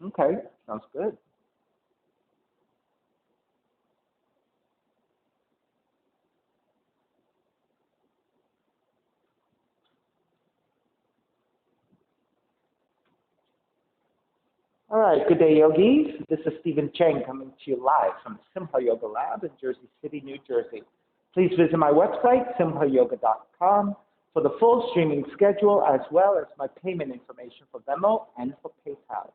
Okay, sounds good. All right, good day, yogis. This is Stephen Cheng coming to you live from Simha Yoga Lab in Jersey City, New Jersey. Please visit my website, simhayoga.com, for the full streaming schedule as well as my payment information for Venmo and for PayPal.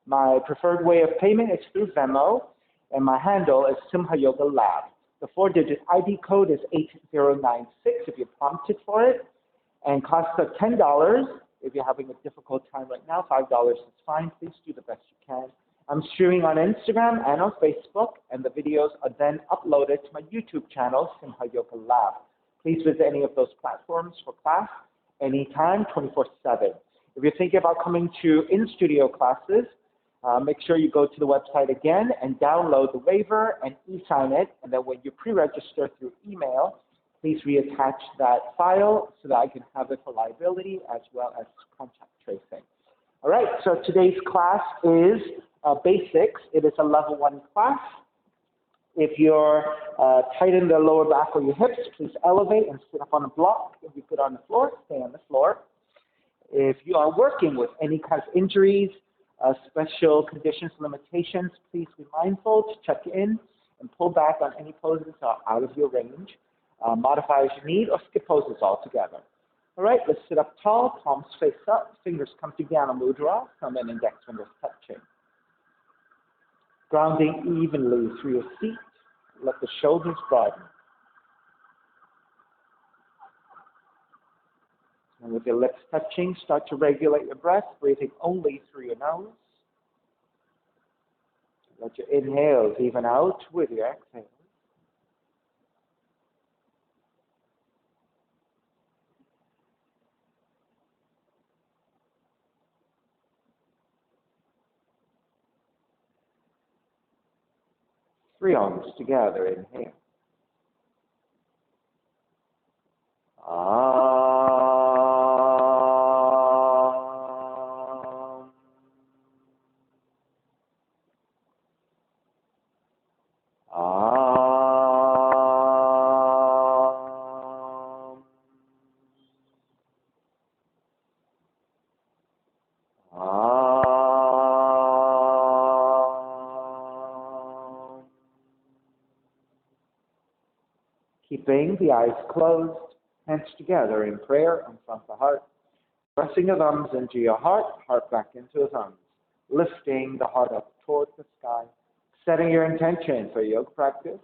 My preferred way of payment is through Venmo, and my handle is Simha Yoga Lab. The four-digit ID code is 8096 if you're prompted for it, and costs are $10. If you're having a difficult time right now, $5 is fine. Please do the best you can. I'm streaming on Instagram and on Facebook, and the videos are then uploaded to my YouTube channel, Simha Yoga Lab. Please visit any of those platforms for class anytime, 24/7. If you're thinking about coming to in-studio classes, make sure you go to the website again and download the waiver and e-sign it, and then when you pre-register through email, please reattach that file so that I can have it for liability as well as contact tracing. All right, so today's class is basics. It is a level 1 class. If you're tight in the lower back or your hips, please elevate and sit up on a block. If you put on the floor, stay on the floor. If you are working with any kind of injuries, special conditions, limitations, please be mindful to check in and pull back on any poses that are out of your range. Modify as you need or skip poses altogether. All right, let's sit up tall, palms face up, fingers come to Jnana Mudra, thumb and index fingers touching. Grounding evenly through your seat, let the shoulders broaden. And with your lips touching, start to regulate your breath, breathing only through your nose. Let your inhales even out with your exhales. Three arms together, inhale. Keeping the eyes closed, hands together in prayer in front of the heart. Pressing your thumbs into your heart, heart back into the thumbs. Lifting the heart up towards the sky. Setting your intention for yoga practice.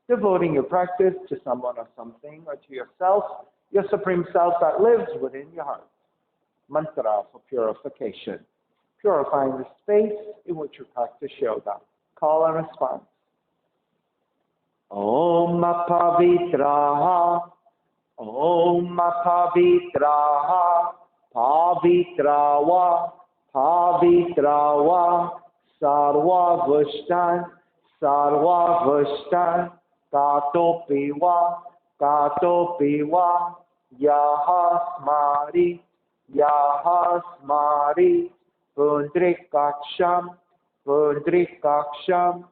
Devoting your practice to someone or something or to yourself, your supreme self that lives within your heart. Mantra for purification. Purifying the space in which you practice yoga. Call and response. Om Pavitraha, Om Pavitraha, Pavitrawa, Pavitrawa, Sarva Vushtan, Sarva Vushtan, Katopiwa, Katopiwa, Yahasmari, Yahasmari, Pundrikaksham, Pundrikaksham,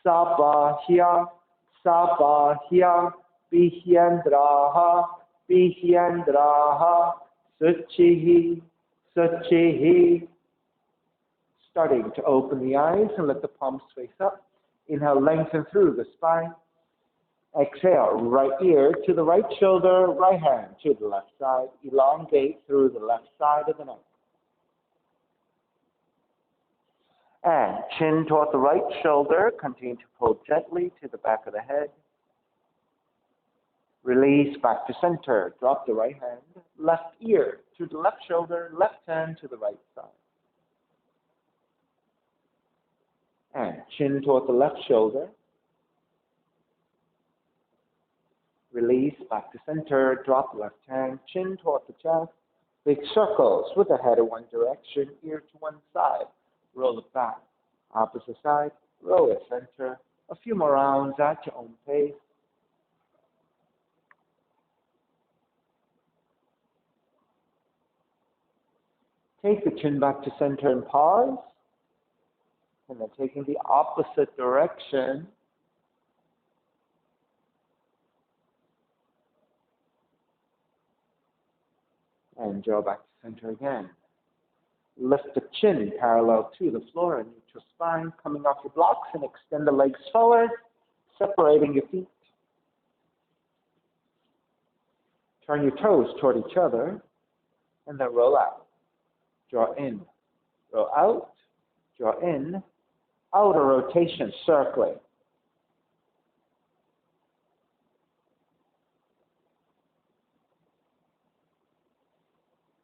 Sabahya, Sabahya, Bihyandraha, Bihyandraha, Suchihi, Suchihi. Starting to open the eyes and let the palms face up. Inhale, lengthen through the spine. Exhale, right ear to the right shoulder, right hand to the left side. Elongate through the left side of the neck. And chin toward the right shoulder. Continue to pull gently to the back of the head. Release back to center. Drop the right hand. Left ear to the left shoulder. Left hand to the right side. And chin toward the left shoulder. Release back to center. Drop left hand. Chin toward the chest. Big circles with the head in one direction. Ear to one side. Roll it back. Opposite side. Roll it center. A few more rounds at your own pace. Take the chin back to center and pause. And then taking the opposite direction. And draw back to center again. Lift the chin parallel to the floor and neutral spine, coming off your blocks, and extend the legs forward, separating your feet. Turn your toes toward each other, and then roll out. Draw in, roll out, draw in, outer rotation, circling.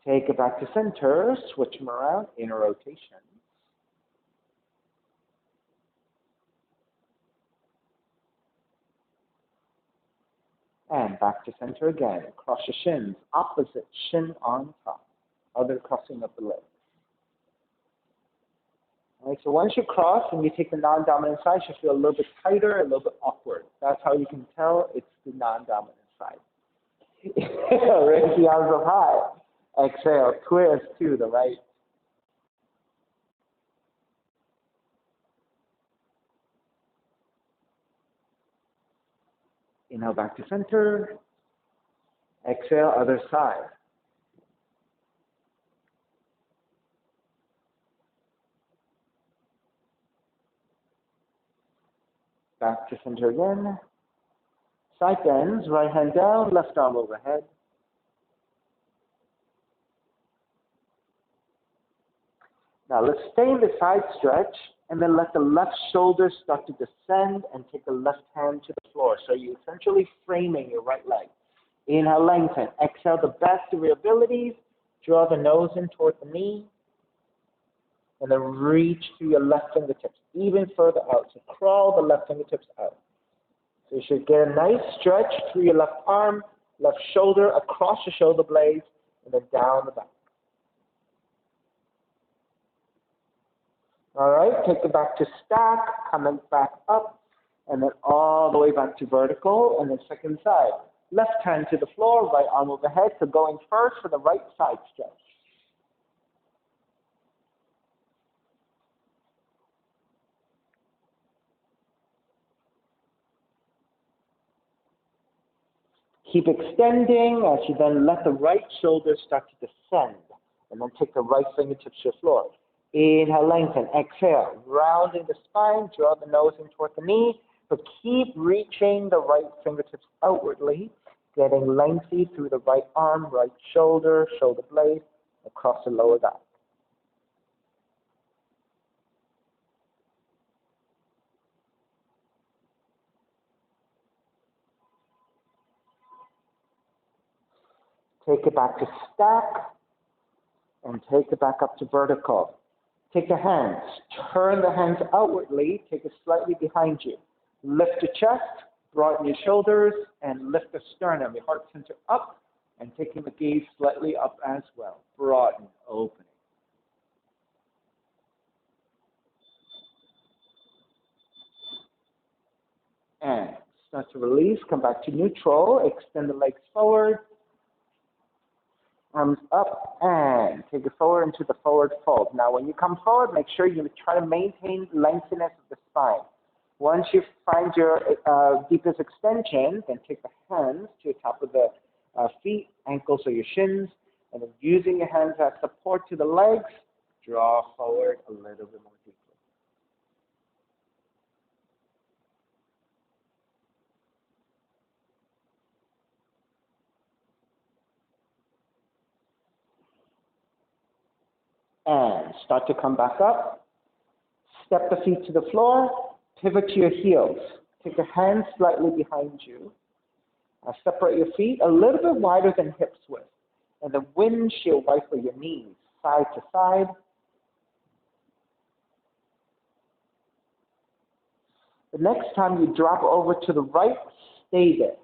Take it back to center, switch them around, inner rotation. And back to center again. Cross your shins, opposite shin on top. Other crossing of the legs. All right, so once you cross and you take the non-dominant side, you feel a little bit tighter, a little bit awkward. That's how you can tell it's the non-dominant side. Raise the arms up high. Exhale, twist to the right. Inhale back to center. Exhale, other side. Back to center again. Side bends, right hand down, left arm overhead. Now let's stay in the side stretch and then let the left shoulder start to descend and take the left hand to the floor. So you're essentially framing your right leg. Inhale, lengthen. Exhale, the best of your abilities. Draw the nose in toward the knee. And then reach through your left fingertips, even further out. So crawl the left fingertips out. So you should get a nice stretch through your left arm, left shoulder, across your shoulder blades, and then down the back. All right, take it back to stack, coming back up, and then all the way back to vertical, and then second side. Left hand to the floor, right arm overhead. So going first for the right side stretch. Keep extending as you then let the right shoulder start to descend, and then take the right fingertips to the floor. Inhale, lengthen. Exhale, rounding the spine, draw the nose in toward the knee, but keep reaching the right fingertips outwardly, getting lengthy through the right arm, right shoulder, shoulder blade, across the lower back. Take it back to stack, and take it back up to vertical. Take the hands, turn the hands outwardly, take it slightly behind you. Lift your chest, broaden your shoulders, and lift the sternum, your heart center up, and taking the gaze slightly up as well. Broaden, opening. And start to release, come back to neutral, extend the legs forward, arms up, and take it forward into the forward fold. Now, when you come forward, make sure you try to maintain lengthiness of the spine. Once you find your deepest extension, then take the hands to the top of the feet, ankles, or your shins, and then using your hands as support to the legs, draw forward a little bit more deeply. And start to come back up. Step the feet to the floor. Pivot to your heels. Take your hands slightly behind you. Separate your feet a little bit wider than hips width. And the windshield wiper your knees side to side. The next time you drop over to the right, stay there.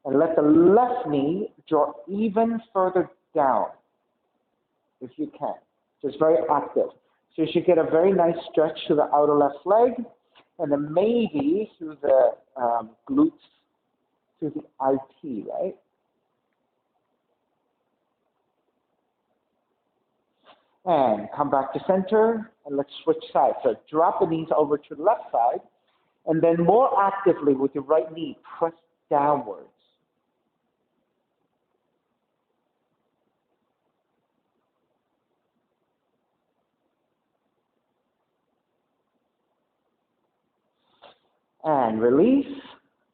And let the left knee draw even further down, if you can. Just very active. So you should get a very nice stretch to the outer left leg, and then maybe through the glutes, through the IT, right? And come back to center, and let's switch sides. So drop the knees over to the left side, and then more actively with your right knee, press downwards. And release,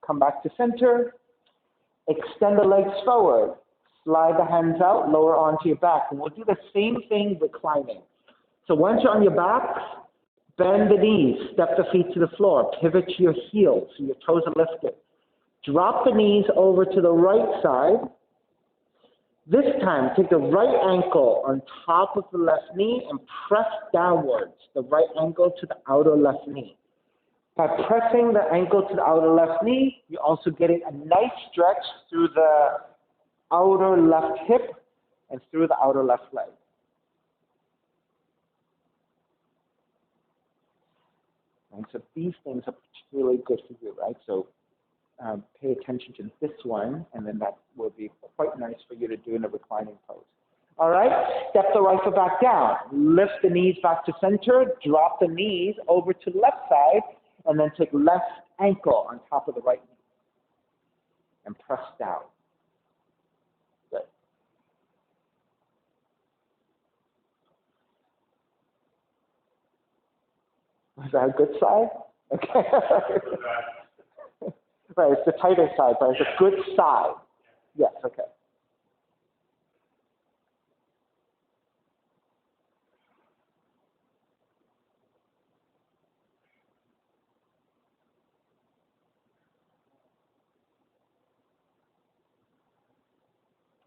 come back to center, extend the legs forward, slide the hands out, lower onto your back. And we'll do the same thing reclining. So once you're on your back, bend the knees, step the feet to the floor, pivot to your heels so your toes are lifted. Drop the knees over to the right side. This time, take the right ankle on top of the left knee and press downwards, the right ankle to the outer left knee. By pressing the ankle to the outer left knee, you're also getting a nice stretch through the outer left hip and through the outer left leg. And so these things are particularly good for you, right? So pay attention to this one, and then that will be quite nice for you to do in a reclining pose. All right, step the right foot back down. Lift the knees back to center. Drop the knees over to the left side, and then take left ankle on top of the right knee and press down. Good. Was that a good side? Okay. Right, it's the tighter side, but it's a good side. Yes, okay.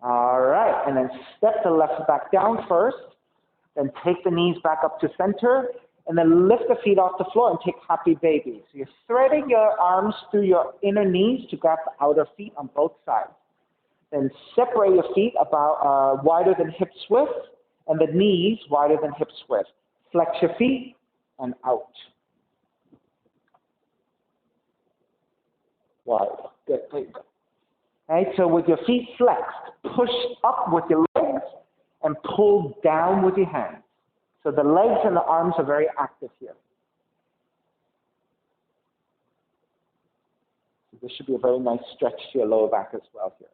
All right, and then step the left foot back down first, then take the knees back up to center, and then lift the feet off the floor and take happy baby. So you're threading your arms through your inner knees to grab the outer feet on both sides. Then separate your feet about wider than hip width, and the knees wider than hip width. Flex your feet and out. Wide. Good. There you go. All right, so with your feet flexed, push up with your legs and pull down with your hands. So the legs and the arms are very active here. So this should be a very nice stretch to your lower back as well here.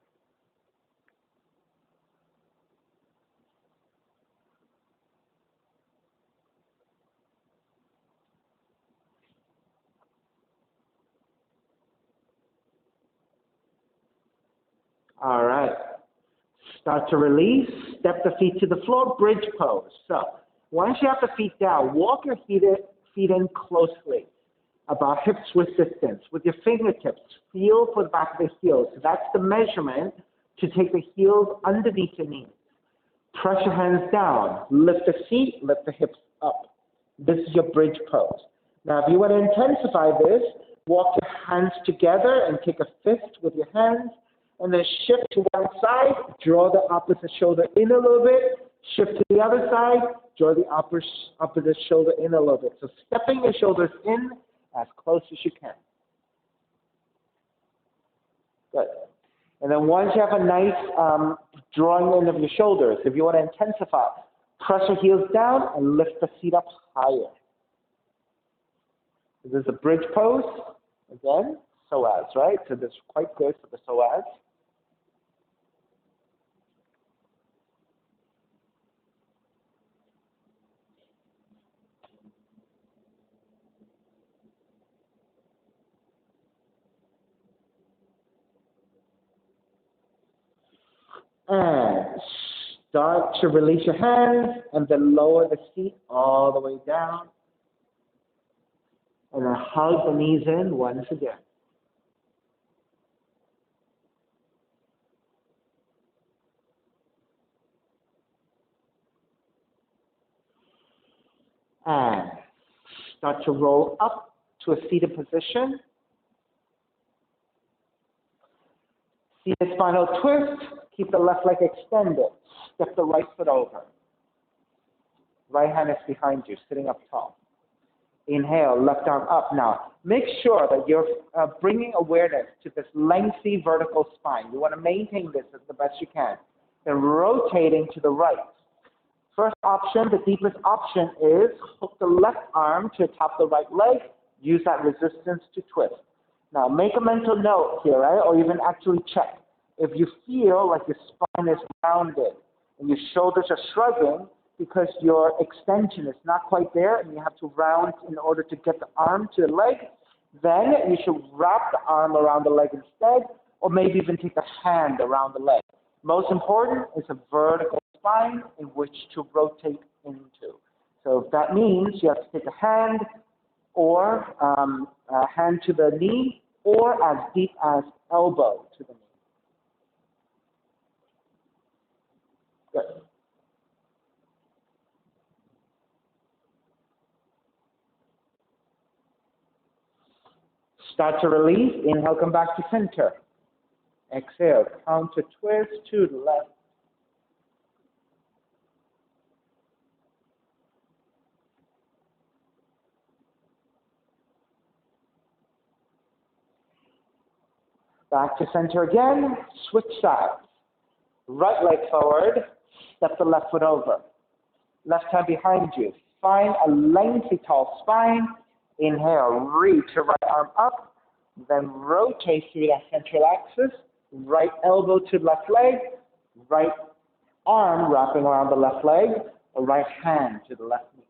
All right. Start to release. Step the feet to the floor, bridge pose. So once you have the feet down, walk your feet in closely, about hip width distance. With your fingertips, feel for the back of the heels. So that's the measurement to take the heels underneath your knees. Press your hands down. Lift the feet, lift the hips up. This is your bridge pose. Now, if you want to intensify this, walk your hands together and take a fist with your hands, and then shift to one side, draw the opposite shoulder in a little bit, shift to the other side, draw the opposite shoulder in a little bit. So stepping your shoulders in as close as you can. Good. And then once you have a nice drawing in of your shoulders, if you want to intensify, press your heels down and lift the feet up higher. This is a bridge pose. Again, psoas, right? So this is quite good for the psoas. And start to release your hands and then lower the feet all the way down. And then hug the knees in once again. And start to roll up to a seated position. Seated spinal twist. Keep the left leg extended. Step the right foot over. Right hand is behind you, sitting up tall. Inhale, left arm up. Now, make sure that you're bringing awareness to this lengthy vertical spine. You want to maintain this as the best you can. Then rotating to the right. First option, the deepest option is hook the left arm to the top of the right leg, use that resistance to twist. Now make a mental note here, right? Or even actually check. If you feel like your spine is rounded and your shoulders are shrugging because your extension is not quite there and you have to round in order to get the arm to the leg, then you should wrap the arm around the leg instead, or maybe even take the hand around the leg. Most important is a vertical spine in which to rotate into. So if that means you have to take a hand or a hand to the knee or as deep as elbow to the knee. Good. Start to release. Inhale, come back to center. Exhale, counter twist to the left. Back to center again. Switch sides. Right leg forward. Step the left foot over. Left hand behind you. Find a lengthy, tall spine. Inhale, reach your right arm up. Then rotate through that central axis. Right elbow to left leg. Right arm wrapping around the left leg. Or right hand to the left knee.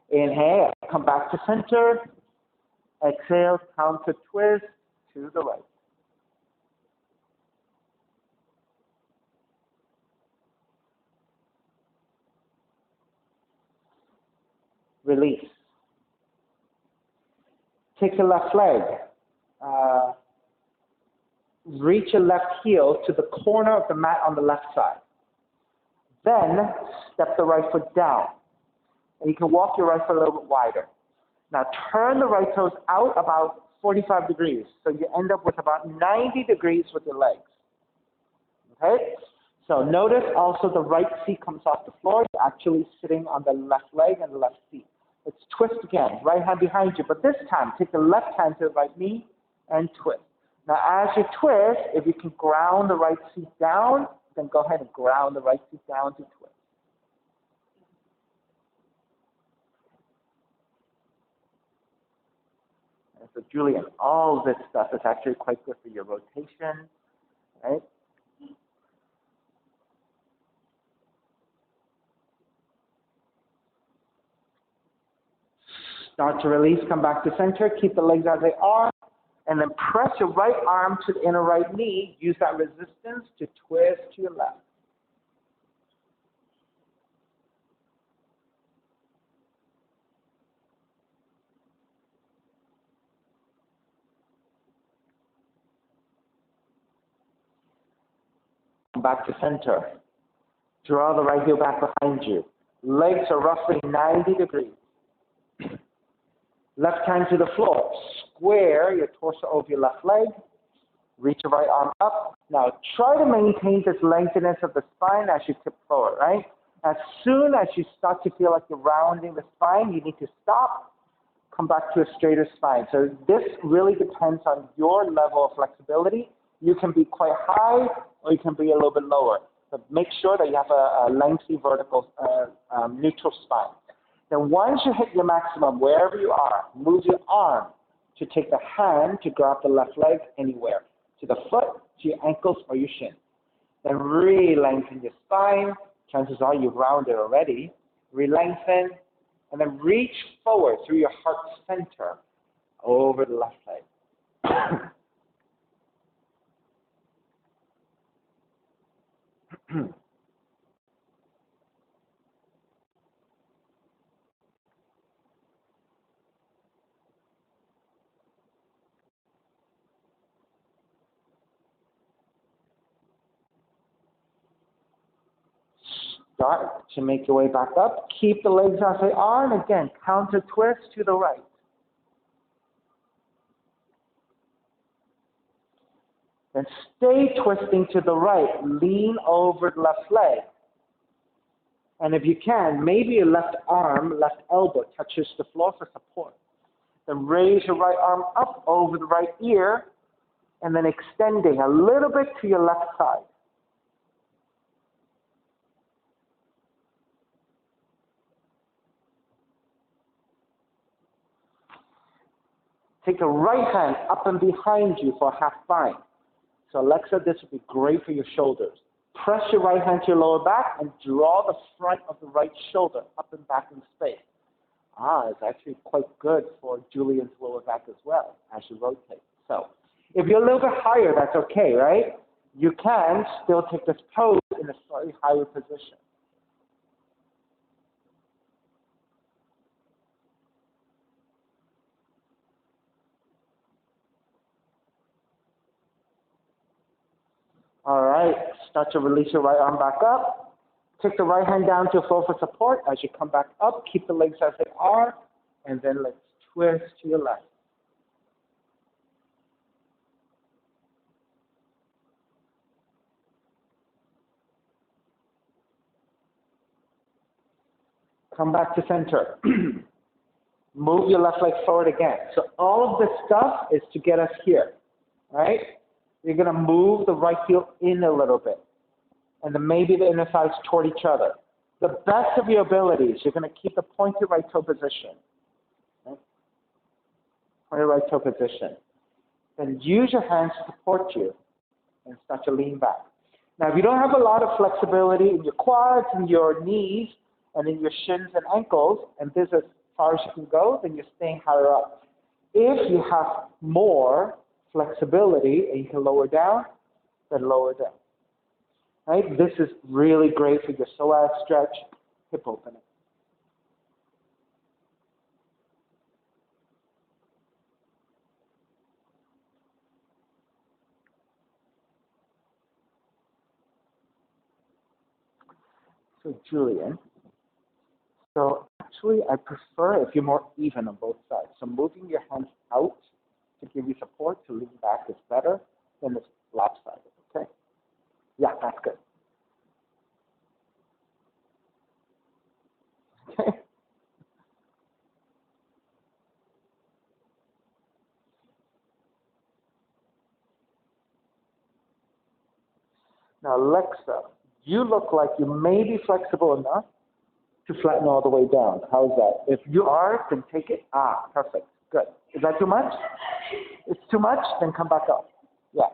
Inhale, come back to center. Exhale, counter twist to the right. Release. Take your left leg. Reach your left heel to the corner of the mat on the left side. Then step the right foot down. And you can walk your right foot a little bit wider. Now turn the right toes out about 45 degrees. So you end up with about 90 degrees with your legs. Okay? So notice also the right feet comes off the floor. You're actually sitting on the left leg and the left feet. Let's twist again. Right hand behind you. But this time, take the left hand to the right knee and twist. Now as you twist, if you can ground the right feet down, then go ahead and ground the right feet down to twist. And so Julian, all this stuff is actually quite good for your rotation, right? Start to release, come back to center, keep the legs as they are, and then press your right arm to the inner right knee. Use that resistance to twist to your left. Come back to center. Draw the right heel back behind you. Legs are roughly 90 degrees. Left hand to the floor. Square your torso over your left leg. Reach your right arm up. Now try to maintain this lengthiness of the spine as you tip forward, right? As soon as you start to feel like you're rounding the spine, you need to stop, come back to a straighter spine. So this really depends on your level of flexibility. You can be quite high or you can be a little bit lower. But make sure that you have a lengthy vertical neutral spine. Then once you hit your maximum, wherever you are, move your arm to take the hand to grab the left leg anywhere, to the foot, to your ankles, or your shin. Then re-lengthen your spine. Chances are you've rounded already. Re-lengthen, and then reach forward through your heart center over the left leg. Start to make your way back up. Keep the legs as they are, and again, counter twist to the right. Then stay twisting to the right. Lean over the left leg. And if you can, maybe your left arm, left elbow touches the floor for support. Then raise your right arm up over the right ear, and then extending a little bit to your left side. Take the right hand up and behind you for a half bind. So Alexa, this would be great for your shoulders. Press your right hand to your lower back and draw the front of the right shoulder up and back in space. It's actually quite good for Julian's lower back as well as you rotate. So if you're a little bit higher, that's okay, right? You can still take this pose in a slightly higher position. All right, start to release your right arm back up. Take the right hand down to floor for support. As you come back up, keep the legs as they are, and then let's twist to your left. Come back to center. Move your left leg forward again. So all of this stuff is to get us here, right? You're going to move the right heel in a little bit, and then maybe the inner thighs toward each other. The best of your abilities, you're going to keep the pointed right toe position. Right? Pointed right toe position. Then use your hands to support you and start to lean back. Now, if you don't have a lot of flexibility in your quads and your knees and in your shins and ankles, and this is as far as you can go, then you're staying higher up. If you have more flexibility and you can lower down, then lower down. Right? This is really great for your psoas stretch, hip opening. So Julian, so actually I prefer if you're more even on both sides. So moving your hands out to give you support to lean back is better than this lopsided, okay? Yeah, that's good. Okay. Now, Alexa, you look like you may be flexible enough to flatten all the way down. How's that? If you are, then take it. Perfect. Good. Is that too much? It's too much? Then come back up. Yeah.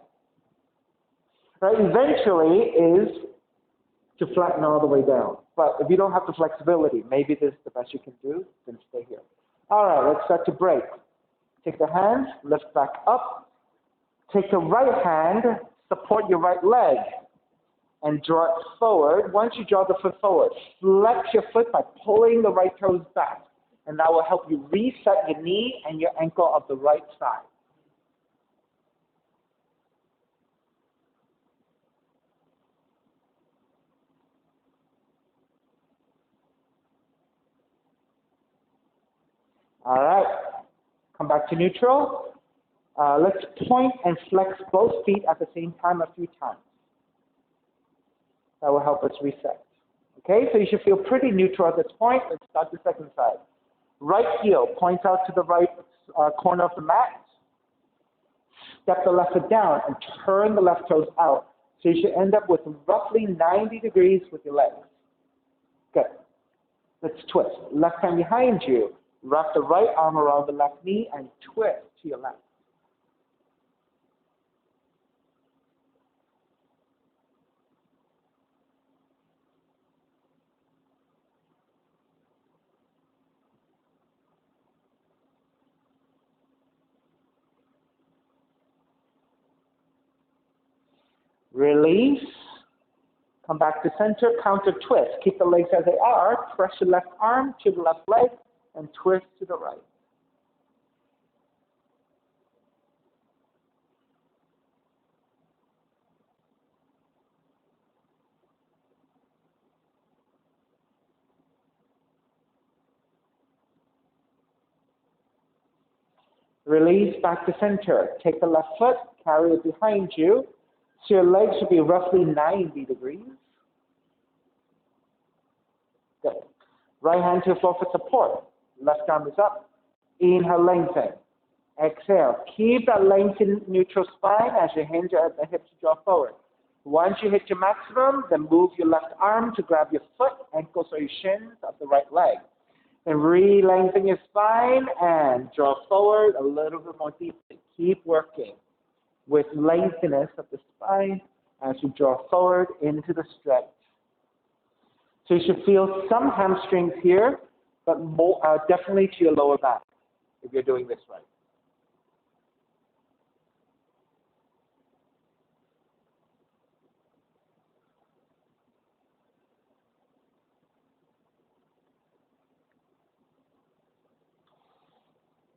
Right, eventually is to flatten all the way down. But if you don't have the flexibility, maybe this is the best you can do, then stay here. All right, let's start to break. Take the hands, lift back up. Take the right hand, support your right leg, and draw it forward. Once you draw the foot forward, flex your foot by pulling the right toes back. And that will help you reset your knee and your ankle of the right side. All right, come back to neutral. Let's point and flex both feet at the same time a few times. That will help us reset. Okay, so you should feel pretty neutral at this point. Let's start the second side. Right heel points out to the right corner of the mat. Step the left foot down and turn the left toes out. So you should end up with roughly 90 degrees with your legs. Good. Let's twist. Left hand behind you. Wrap the right arm around the left knee and twist to your left. Release. Come back to center, counter twist. Keep the legs as they are. Press your left arm to the left leg and twist to the right. Release back to center. Take the left foot, carry it behind you. So your legs should be roughly 90 degrees. Good. Right hand to your floor for support. Left arm is up. Inhale, lengthen. Exhale. Keep that lengthened neutral spine as you hinge at the hips to draw forward. Once you hit your maximum, then move your left arm to grab your foot, ankles, or your shins of the right leg. Then re-lengthen your spine and draw forward a little bit more deeply. Keep working with lengthiness of the spine as you draw forward into the stretch. So you should feel some hamstrings here, but more, definitely to your lower back if you're doing this right.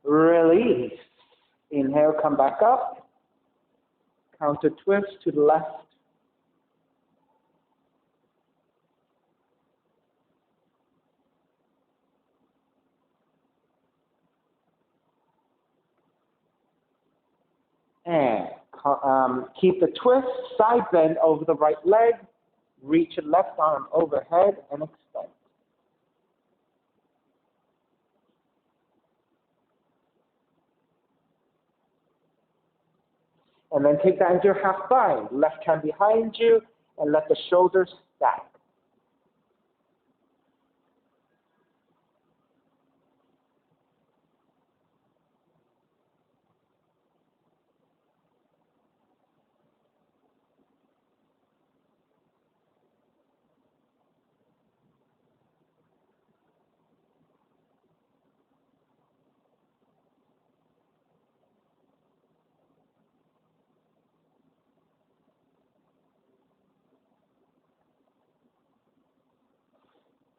Release. Inhale, come back up. Counter twist to the left. And keep the twist, side bend over the right leg. Reach your left arm overhead and extend. And then take that into your half bind. Left hand behind you and let the shoulders stack.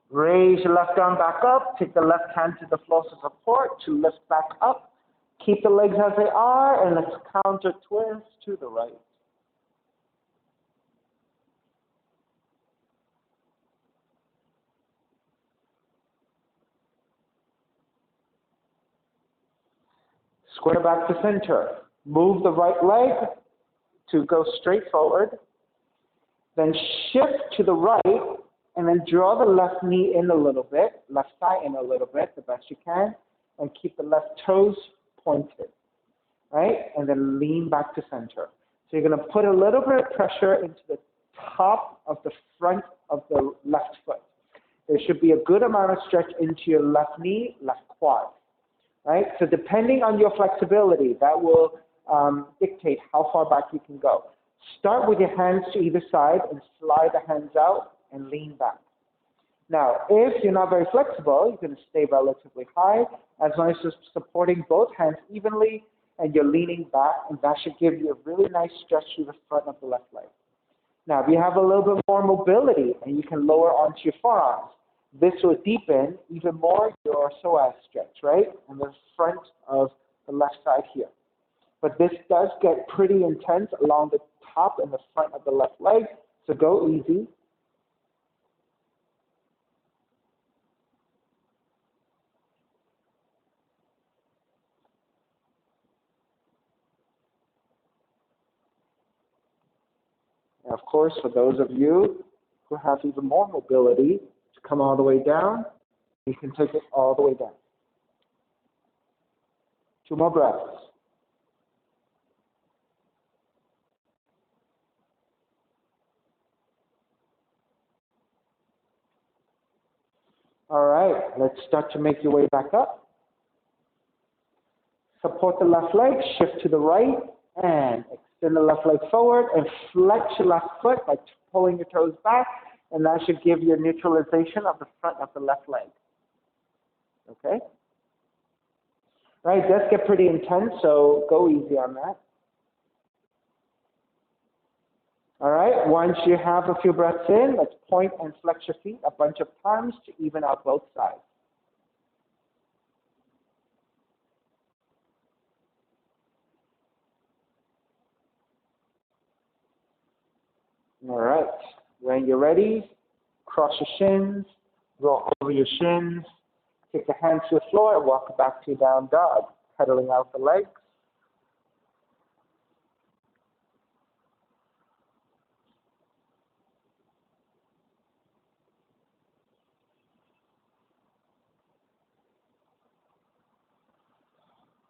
Raise your left arm back up. Take the left hand to the floor for support to lift back up. Keep the legs as they are, and let's counter twist to the right. Square back to center. Move the right leg to go straight forward. Then shift to the right, and then draw the left knee in a little bit, left thigh in a little bit, the best you can, and keep the left toes pointed, right? And then lean back to center. So you're going to put a little bit of pressure into the top of the front of the left foot. There should be a good amount of stretch into your left knee, left quad, right? So depending on your flexibility, that will dictate how far back you can go. Start with your hands to either side and slide the hands out and lean back. Now, if you're not very flexible, you can stay relatively high as long as you're supporting both hands evenly and you're leaning back, and that should give you a really nice stretch through the front of the left leg. Now, if you have a little bit more mobility and you can lower onto your forearms, this will deepen even more your psoas stretch, right? And the front of the left side here. But this does get pretty intense along the top and the front of the left leg, so go easy. And of course, for those of you who have even more mobility to come all the way down, you can take it all the way down. 2 more breaths. All right, let's start to make your way back up. Support the left leg, shift to the right, and extend the left leg forward, and flex your left foot by pulling your toes back, and that should give you a neutralization of the front of the left leg. Okay? Right, it does get pretty intense, so go easy on that. All right, once you have a few breaths in, let's point and flex your feet a bunch of times to even out both sides. All right, when you're ready, cross your shins, roll over your shins, take the hands to the floor, and walk back to your down dog. pedaling out the legs.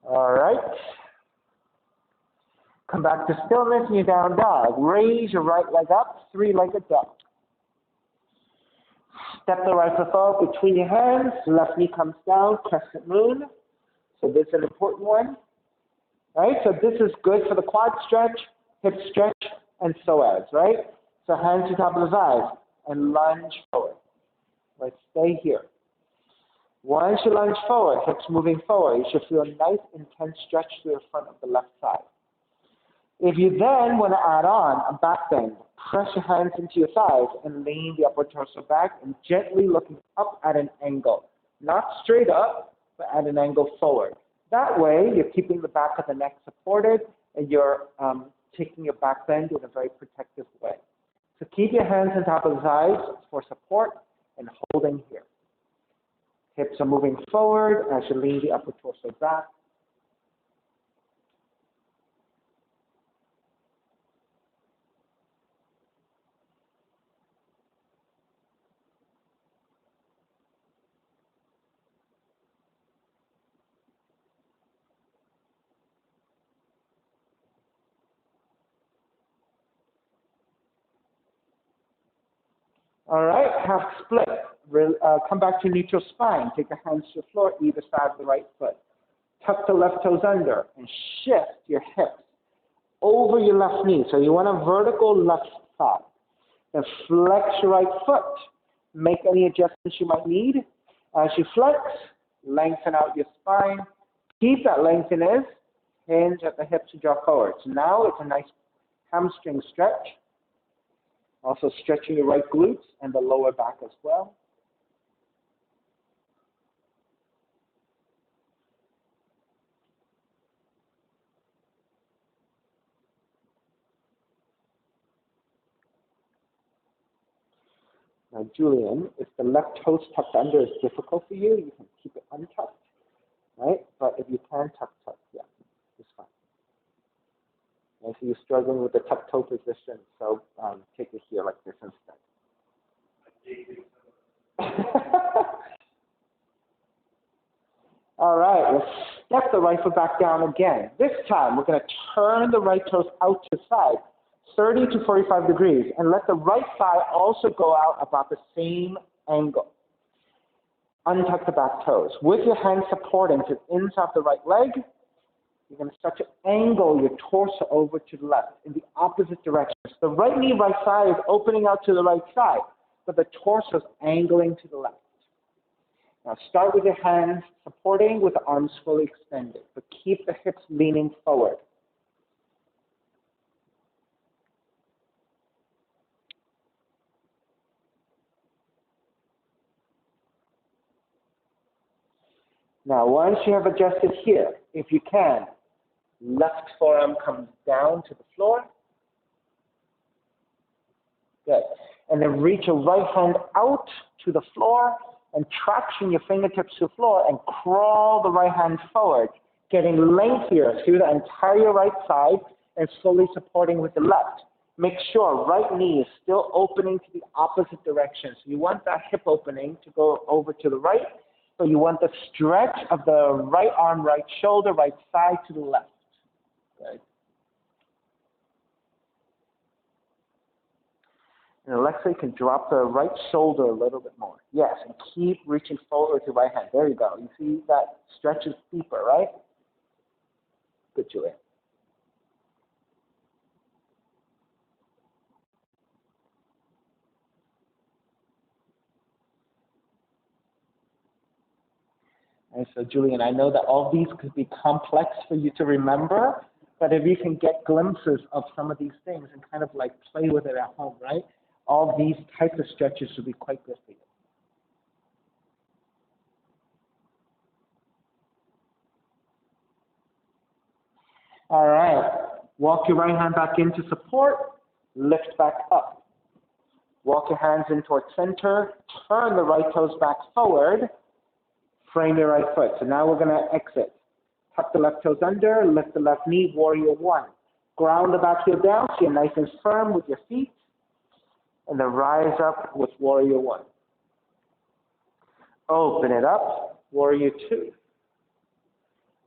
All right. Come back to stillness and your down dog. Raise your right leg up, three-legged dog. Step the right foot forward between your hands. Left knee comes down, crescent moon. So this is an important one. Right? So this is good for the quad stretch, hip stretch, and psoas, right? So hands to top of the thighs and lunge forward. Right, stay here. Once you lunge forward, hips moving forward, you should feel a nice intense stretch to the front of the left side. If you then want to add on a back bend, press your hands into your thighs and lean the upper torso back and gently looking up at an angle. Not straight up, but at an angle forward. That way, you're keeping the back of the neck supported and you're taking your back bend in a very protective way. So keep your hands on top of the thighs for support and holding here. Hips are moving forward as you lean the upper torso back. All right, half split. Come back to neutral spine. Take the hands to the floor, either side of the right foot. Tuck the left toes under and shift your hips over your left knee. So you want a vertical left thigh. Then flex your right foot. Make any adjustments you might need. As you flex, lengthen out your spine. Keep that length in it. Hinge at the hips to draw forward. So now it's a nice hamstring stretch. Also stretching your right glutes and the lower back as well. Now, Julian, if the left toes tucked under is difficult for you, you can keep it untucked, right? But if you can tuck, yeah, it's fine. And so you're struggling with the tuck toe position, so take it here like this instead. All right, let's step the right foot back down again. This time, we're going to turn the right toes out to the side, 30 to 45 degrees, and let the right thigh also go out about the same angle. Untuck the back toes. With your hands supporting to the inside of the right leg, you're going to start to angle your torso over to the left in the opposite direction. So the right knee, right thigh is opening out to the right side, but the torso is angling to the left. Now start with your hands supporting with the arms fully extended, but keep the hips leaning forward. Now once you have adjusted here, if you can, left forearm comes down to the floor. Good. And then reach your right hand out to the floor and traction your fingertips to the floor and crawl the right hand forward, getting lengthier through the entire right side and slowly supporting with the left. Make sure right knee is still opening to the opposite direction. So you want that hip opening to go over to the right, but you want the stretch of the right arm, right shoulder, right thigh to the left. Good. And Alexa, you can drop the right shoulder a little bit more. Yes, and keep reaching forward with your right hand. There you go. You see that stretch is deeper, right? Good, Julia. And so, Julian, I know that all these could be complex for you to remember, but if you can get glimpses of some of these things and kind of like play with it at home, right? All these types of stretches would be quite good for you. All right. Walk your right hand back into support. Lift back up. Walk your hands in towards center. Turn the right toes back forward. Frame your right foot. So now we're going to exit. Tuck the left toes under, lift the left knee, warrior one. Ground the back heel down so you're nice and firm with your feet, and then rise up with warrior one. Open it up, warrior two.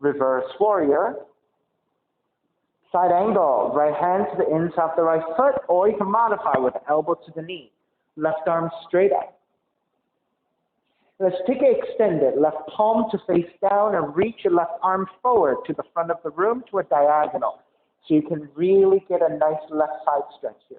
Reverse warrior. Side angle, right hand to the inside of the right foot, or you can modify with the elbow to the knee. Left arm straight up. Let's take it extended, left palm to face down and reach your left arm forward to the front of the room to a diagonal. So you can really get a nice left side stretch here.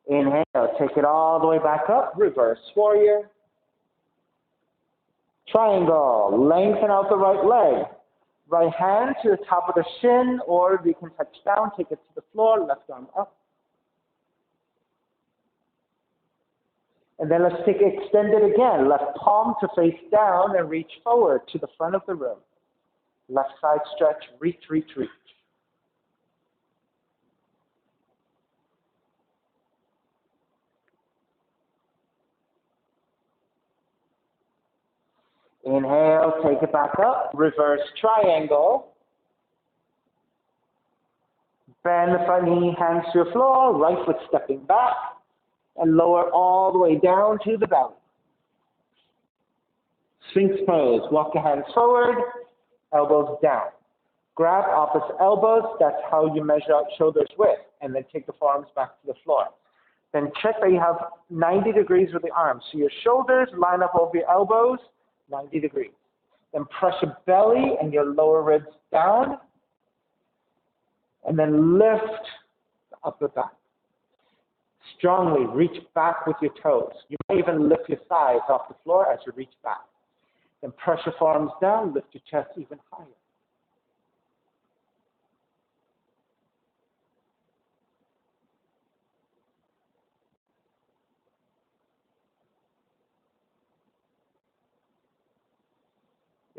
Inhale, take it all the way back up, reverse warrior. Triangle, lengthen out the right leg. Right hand to the top of the shin, or you can touch down, take it to the floor, left arm up. And then let's take it extended again. Left palm to face down and reach forward to the front of the room. Left side stretch, reach, reach, reach. Inhale, take it back up, reverse triangle. Bend the front knee, hands to the floor, right foot stepping back, and lower all the way down to the belly. Sphinx pose, walk your hands forward, elbows down. Grab opposite elbows, that's how you measure out shoulders width, and then take the forearms back to the floor. Then check that you have 90 degrees with the arms. So your shoulders line up over your elbows, 90 degrees. Then press your belly and your lower ribs down, and then lift the upper back. Strongly reach back with your toes. You might even lift your thighs off the floor as you reach back. Then press your forearms down, lift your chest even higher.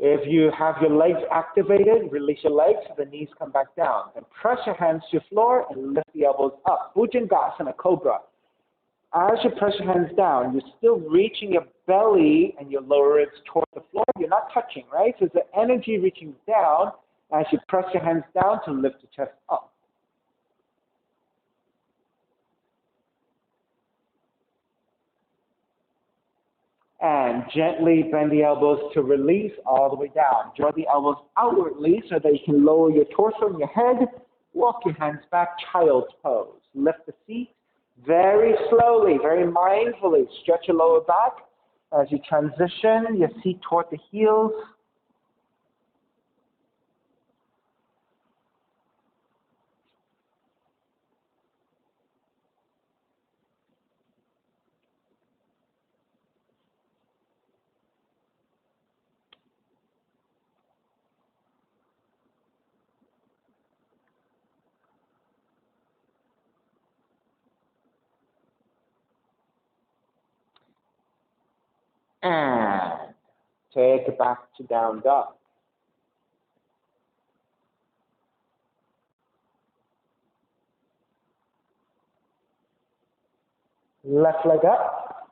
If you have your legs activated, release your legs so the knees come back down. Then press your hands to the floor and lift the elbows up. Bhujangasana, Cobra. As you press your hands down, you're still reaching your belly and your lower ribs toward the floor. You're not touching, right? So the energy reaching down as you press your hands down to lift the chest up. And gently bend the elbows to release all the way down. Draw the elbows outwardly so that you can lower your torso and your head. Walk your hands back, child's pose. Lift the seat very slowly, very mindfully. Stretch your lower back as you transition your seat toward the heels. And take it back to down dog. Left leg up.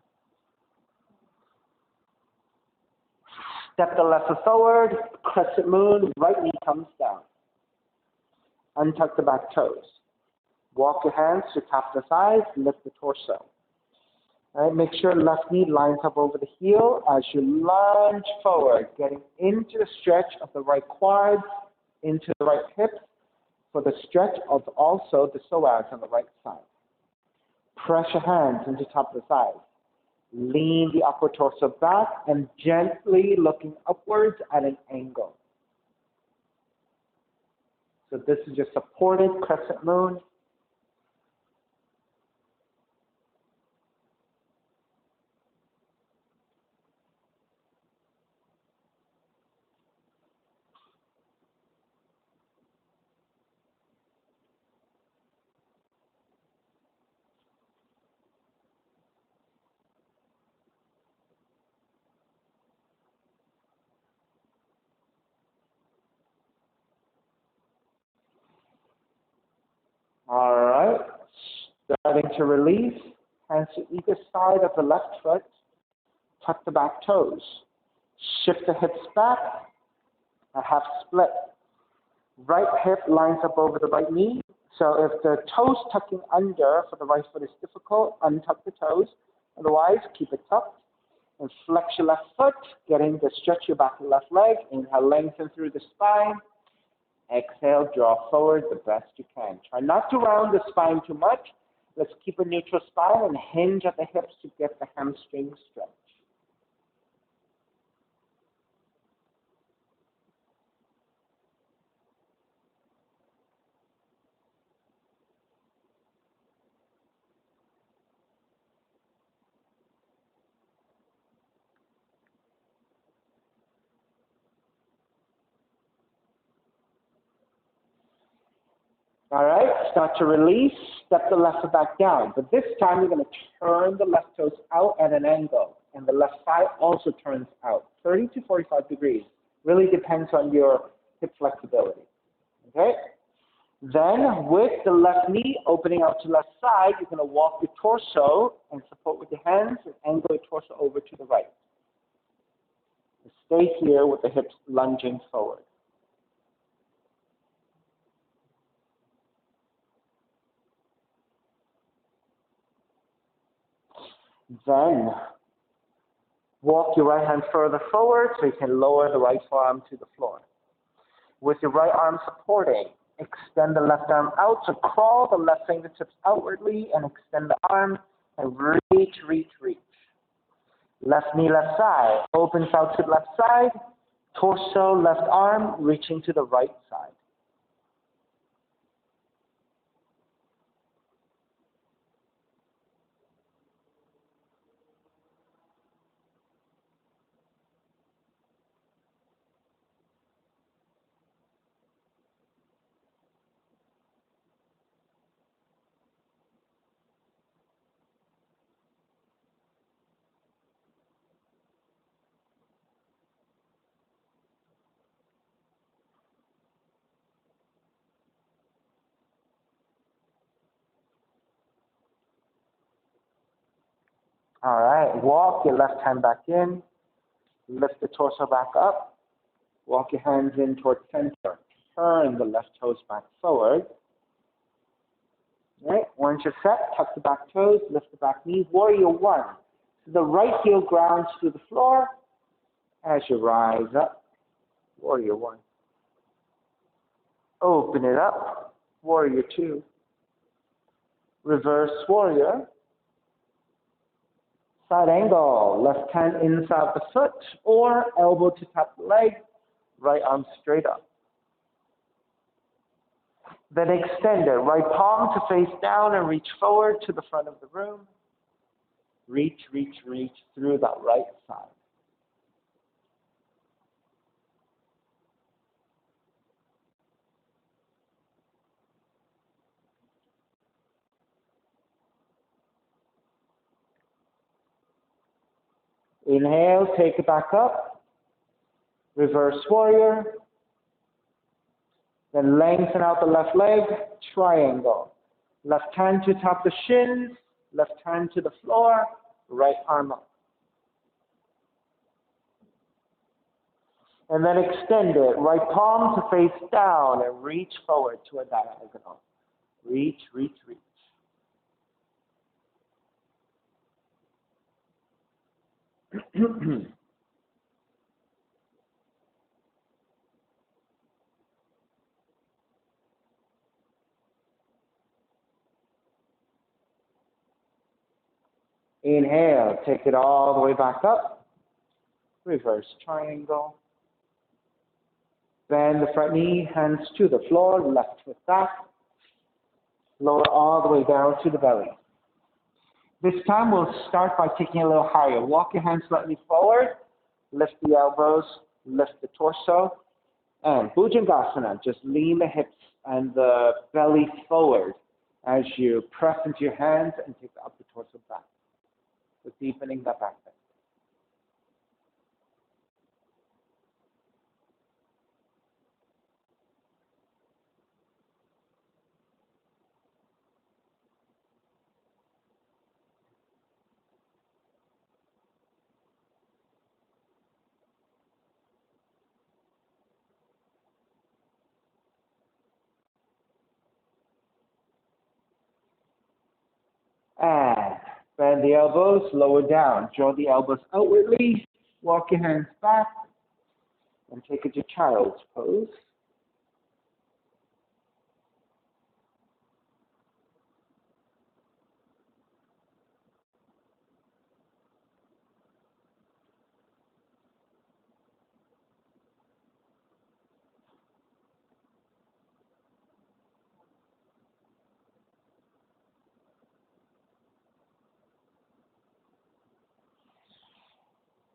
Step the left foot forward, crescent moon, right knee comes down. Untuck the back toes. Walk your hands to tap the thighs, lift the torso. All right, make sure left knee lines up over the heel as you lunge forward, getting into the stretch of the right quads, into the right hips for the stretch of also the psoas on the right side. Press your hands into top of the thighs. Lean the upper torso back and gently looking upwards at an angle. So this is your supported crescent moon. Starting to release, hands to either side of the left foot, tuck the back toes. Shift the hips back, a half split. Right hip lines up over the right knee. So if the toes tucking under for the right foot is difficult, untuck the toes. Otherwise, keep it tucked. And flex your left foot, getting to stretch your back and left leg. Inhale, lengthen through the spine. Exhale, draw forward the best you can. Try not to round the spine too much. Let's keep a neutral spine and hinge at the hips to get the hamstring stretched. All right, start to release, step the left foot back down. But this time you're going to turn the left toes out at an angle, and the left thigh also turns out, 30 to 45 degrees. Really depends on your hip flexibility. Okay? Then with the left knee opening out to left side, you're going to walk your torso and support with your hands and angle your torso over to the right. Stay here with the hips lunging forward. Then walk your right hand further forward so you can lower the right forearm to the floor. With your right arm supporting, extend the left arm out. So crawl the left fingertips outwardly and extend the arm and reach, reach, reach. Left knee, left side. Opens out to the left side. Torso, left arm, reaching to the right side. All right, walk your left hand back in. Lift the torso back up. Walk your hands in towards center. Turn the left toes back forward. All right, once you're set, tuck the back toes, lift the back knee. Warrior one. So the right heel grounds to the floor as you rise up. Warrior one. Open it up. Warrior two. Reverse warrior. Side angle. Left hand inside the foot or elbow to tap the leg. Right arm straight up. Then extend it. Right palm to face down and reach forward to the front of the room. Reach, reach, reach through that right side. Inhale, take it back up. Reverse warrior. Then lengthen out the left leg, triangle. Left hand to tap the shins, left hand to the floor, right arm up. And then extend it. Right palm to face down and reach forward to a diagonal. Reach, reach, reach. Inhale, take it all the way back up. Reverse triangle. Bend the front knee, hands to the floor, left foot back. Lower all the way down to the belly. This time we'll start by taking a little higher. Walk your hands slightly forward, lift the elbows, lift the torso, and Bhujangasana. Just lean the hips and the belly forward as you press into your hands and take the upper torso back. So deepening that back bend. And bend the elbows, lower down. Draw the elbows outwardly. Walk your hands back and take it to child's pose.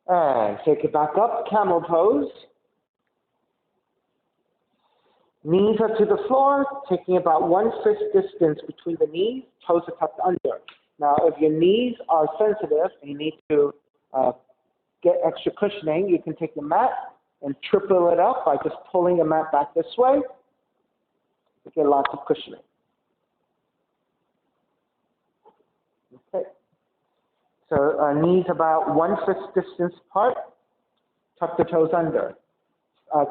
And take it back up, camel pose. Knees are to the floor, taking about 1/5 distance between the knees, toes are tucked under. Now, if your knees are sensitive and you need to get extra cushioning, you can take your mat and triple it up by just pulling the mat back this way to get lots of cushioning. Okay. So knees about 1/5 distance apart, tuck the toes under.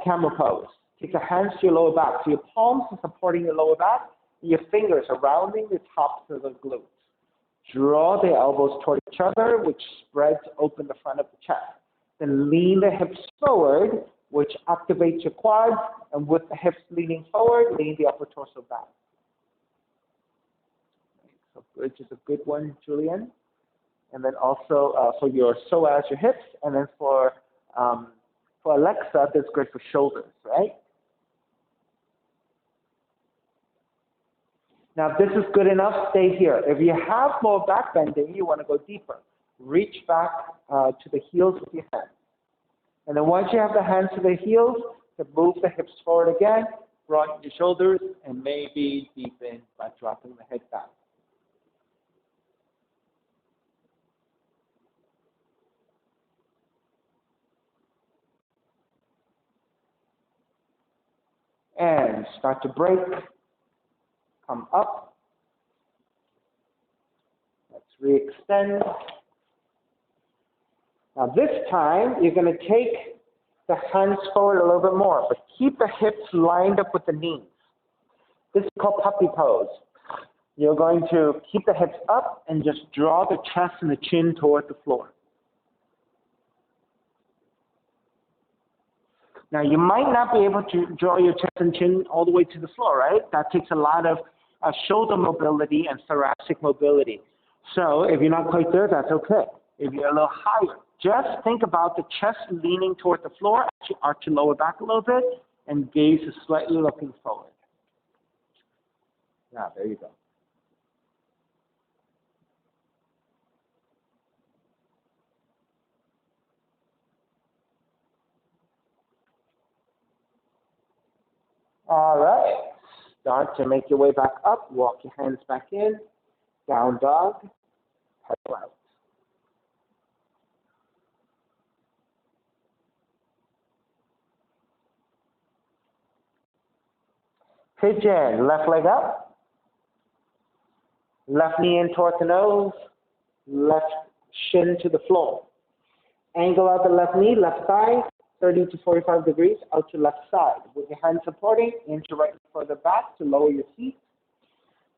Camel pose. Take your hands to your lower back. So your palms are supporting your lower back, and your fingers are rounding the tops of the glutes. Draw the elbows toward each other, which spreads open the front of the chest. Then lean the hips forward, which activates your quads, and with the hips leaning forward, lean the upper torso back. So bridge is a good one, Julian. And then also for your psoas, your hips, and then for Alexa, that's great for shoulders, right? Now, if this is good enough, stay here. If you have more back bending, you want to go deeper. Reach back to the heels with your hands. And then once you have the hands to the heels, to move the hips forward again, broaden your shoulders, and maybe deepen by dropping the head back. And start to break. Come up. Let's re-extend. Now this time, you're going to take the hands forward a little bit more, but keep the hips lined up with the knees. This is called puppy pose. You're going to keep the hips up and just draw the chest and the chin toward the floor. Now, you might not be able to draw your chest and chin all the way to the floor, right? That takes a lot of shoulder mobility and thoracic mobility. So if you're not quite there, that's okay. If you're a little higher, just think about the chest leaning toward the floor, actually arch your lower back a little bit, and gaze is slightly looking forward. Yeah, there you go. All right. Start to make your way back up. Walk your hands back in. Down dog. Pedal out. Pigeon. Left leg up. Left knee in toward the nose. Left shin to the floor. Angle out the left knee, left thigh, 30 to 45 degrees out to left side. With your hands supporting, inch right further back to lower your feet.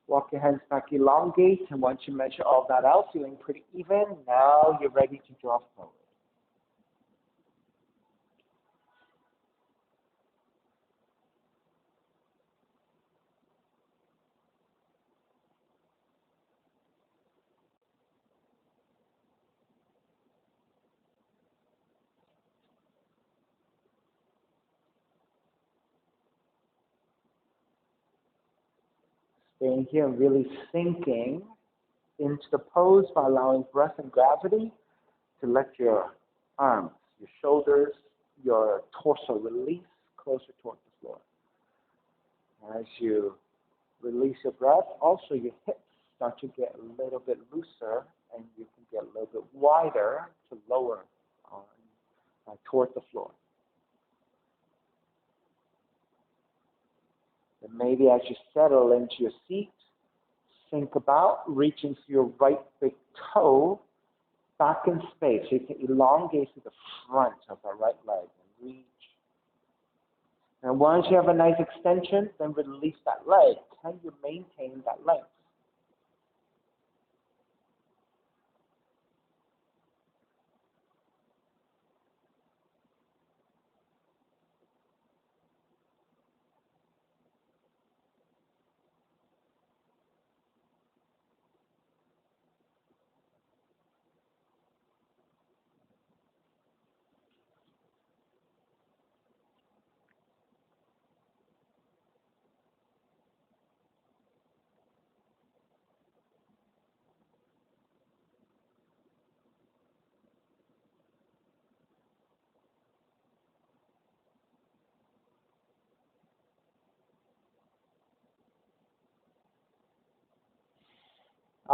Walk your hands back, elongate, and once you measure all that out, feeling pretty even, now you're ready to draw forward. Staying here and really sinking into the pose by allowing breath and gravity to let your arms, your shoulders, your torso release closer toward the floor. As you release your breath, also your hips start to get a little bit looser and you can get a little bit wider to lower toward the floor. And maybe as you settle into your seat, think about reaching for your right big toe back in space. So you can elongate to the front of the right leg and reach. And once you have a nice extension, then release that leg. Can you maintain that length?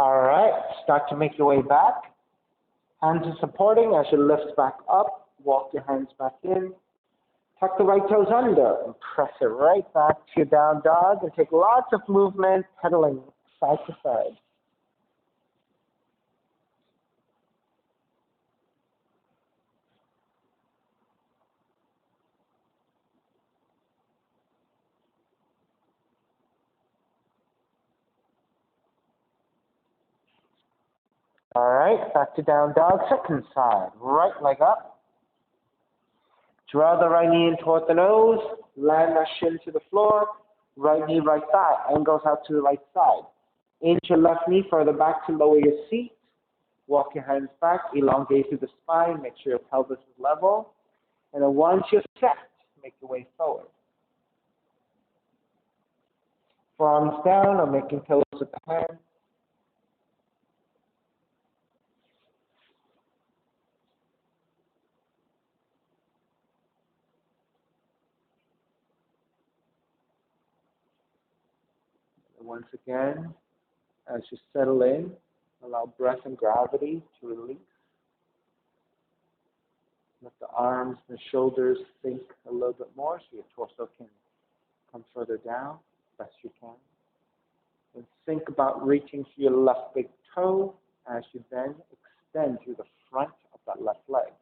All right, start to make your way back. Hands are supporting as you lift back up. Walk your hands back in. Tuck the right toes under and press it right back to your down dog and take lots of movement, pedaling side to side. All right, back to down dog, second side. Right leg up. Draw the right knee in toward the nose. Land that shin to the floor. Right knee, right thigh. Angles out to the right side. Inch your left knee further back to lower your seat. Walk your hands back. Elongate through the spine. Make sure your pelvis is level. And then once you're set, make your way forward. Forearms down or making pillows with the hands. And once again, as you settle in, allow breath and gravity to release. Let the arms and shoulders sink a little bit more so your torso can come further down best you can. And think about reaching for your left big toe as you then extend through the front of that left leg.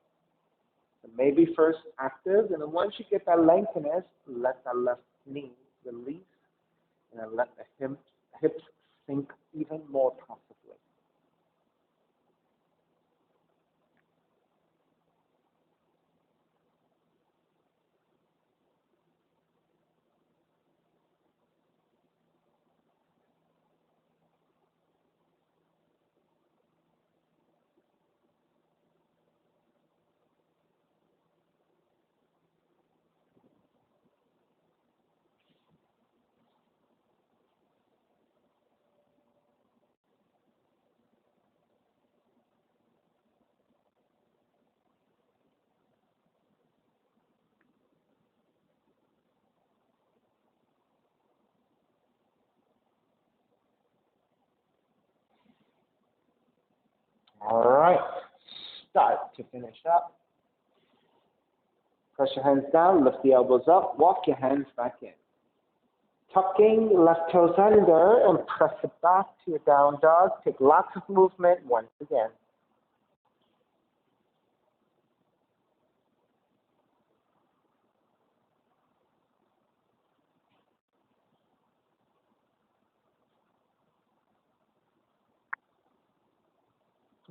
So maybe first active, and then once you get that lengthiness, let that left knee release, and then let the hips sink even more possibly. All right, start to finish up. Press your hands down, lift the elbows up, walk your hands back in. Tucking left toes under and press it back to your down dog. Take lots of movement once again.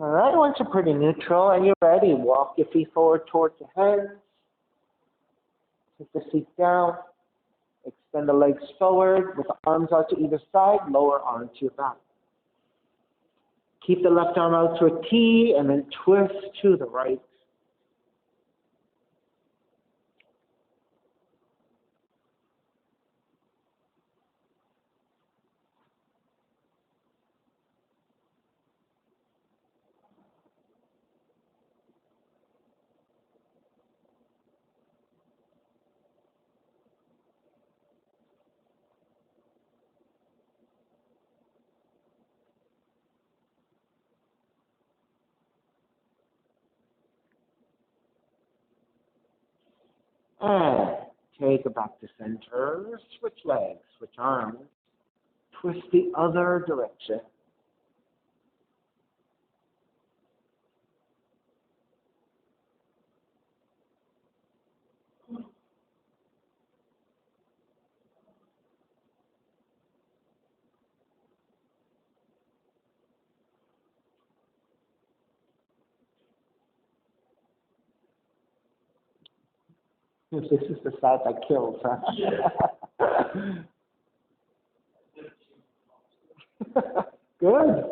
All right, once you're pretty neutral and you're ready, walk your feet forward towards your hands. Take the feet down. Extend the legs forward with the arms out to either side, lower arm to your back. Keep the left arm out to a T and then twist to the right. And take it back to center. Switch legs, switch arms. Twist the other direction. This is the side that kills, huh? Good.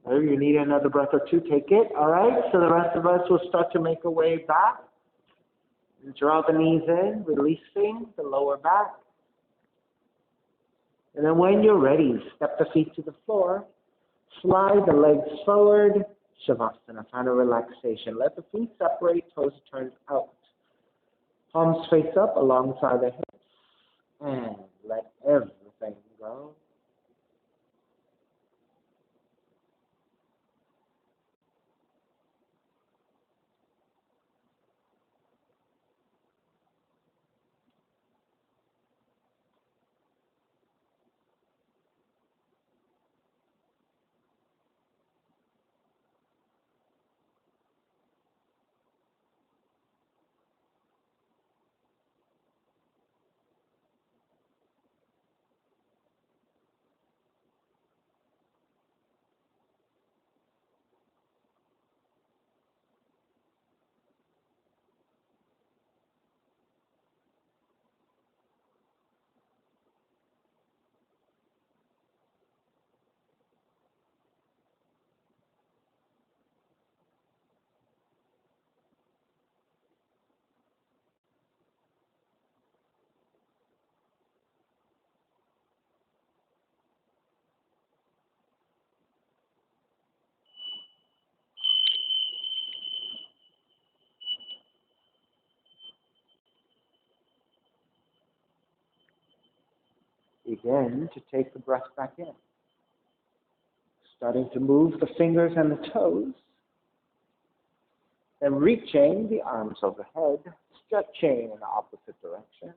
If you need another breath or two, take it. All right, so the rest of us will start to make our way back. And draw the knees in, releasing the lower back. And then when you're ready, step the feet to the floor. Slide the legs forward. Shavasana, final relaxation. Let the feet separate, toes turned out. Palms face up alongside the hips. And let everything go. Begin to take the breath back in. Starting to move the fingers and the toes. Then reaching the arms overhead, stretching in the opposite direction.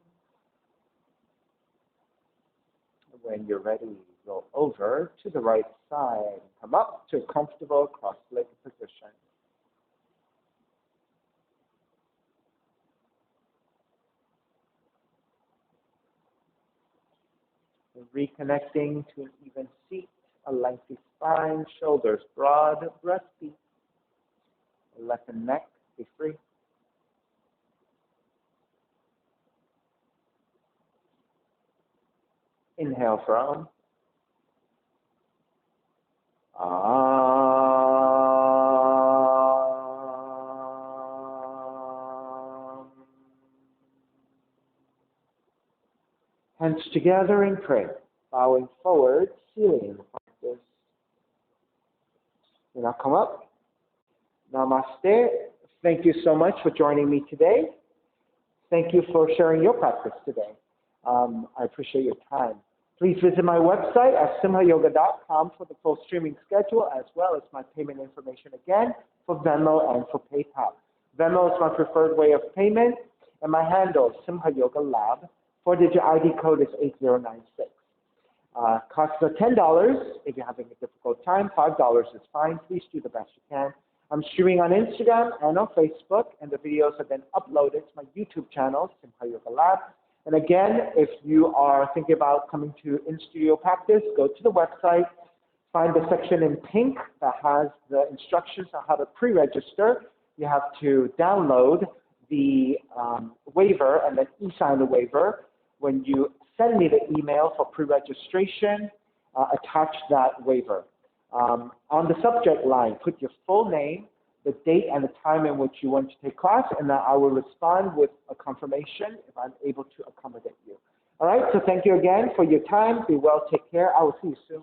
When you're ready, roll over to the right side. Come up to a comfortable cross-legged position. Reconnecting to an even seat, a lengthy spine, shoulders broad, breast deep. Let the neck be free. Inhale from. Hands together in prayer, bowing forward, sealing the practice. Then I'll come up. Namaste. Thank you so much for joining me today. Thank you for sharing your practice today. I appreciate your time. Please visit my website at simhayoga.com for the full streaming schedule, as well as my payment information again for Venmo and for PayPal. Venmo is my preferred way of payment, and my handle is Simha Yoga Lab. 4-digit ID code is 8096. Costs are $10 if you're having a difficult time. $5 is fine. Please do the best you can. I'm streaming on Instagram and on Facebook, and the videos have been uploaded to my YouTube channel, Simha Yoga Lab. And again, if you are thinking about coming to in-studio practice, go to the website, find the section in pink that has the instructions on how to pre-register. You have to download the waiver and then e-sign the waiver. When you send me the email for pre-registration, attach that waiver. On the subject line, put your full name, the date and the time in which you want to take class, and then I will respond with a confirmation if I'm able to accommodate you. All right, so thank you again for your time. Be well, take care. I will see you soon.